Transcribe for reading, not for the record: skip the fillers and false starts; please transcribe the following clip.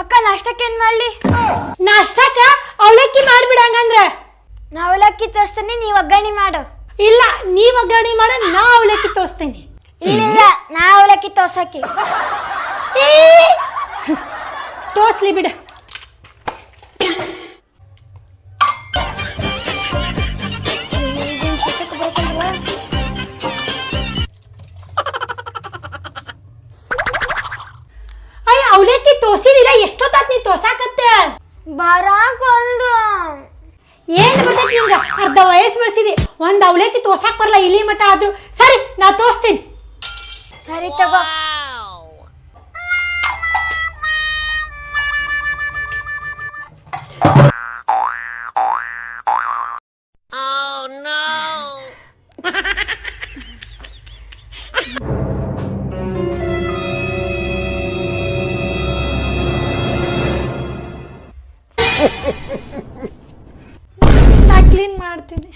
ಅಕ್ಕ ನಾಷ್ಟಕ್ಕೆ ಏನ್ ಮಾಡ್ಲಿ? ನಾಷ್ಟಕ್ಕ ಅವಲಕ್ಕಿ ಮಾಡ್ಬಿಡ ಹಂಗಂದ್ರ. ನಾ ಅವಲಕ್ಕಿ ತೋರಿಸ್ತೀನಿ, ನೀವ್ ಒಗ್ಗರಣೆ ಮಾಡು. ಇಲ್ಲ, ನೀವ್ ಒಗ್ಗರಣೆ ಮಾಡ, ನಾ ಅವಲಕ್ಕಿ ತೋರಿಸ್ತೇನೆ. ಇಲ್ಲ, ನಾ ಅವಲಕ್ಕಿ ತೋರ್ಸಕ್ಕೆ. ತೋರ್ಸ್ಲಿ ಬಿಡ. ಅಯ್ಯ, ಅವಲಕ್ಕಿ ತೋರ್ಸಿದಿಲ್ಲ, ಎಷ್ಟೊತ್ತಾತ್ ನೀ ತೋರ್ಸಾಕತ್ತ? ಬರಾಕೊಲ್ದು. ಏನ್ ಬರ್ತೈತಿ ನಿಂಗ? ಅರ್ಧ ವಯಸ್ಸು ಬೆಳೆಸಿದಿ, ಒಂದ್ ಅವಲಕ್ಕಿ ತೋರ್ಸಾಕ್ ಬರಲ್ಲ ಇಲ್ಲಿ ಮಠ ಆದ್ರೂ. ಸರಿ, ನಾ ತೋರಿಸ್ತೀನಿ. ಸರಿ ತಗೋ. ನಾ ಕ್ಲೀನ್ ಮಾಡ್ತೀನಿ.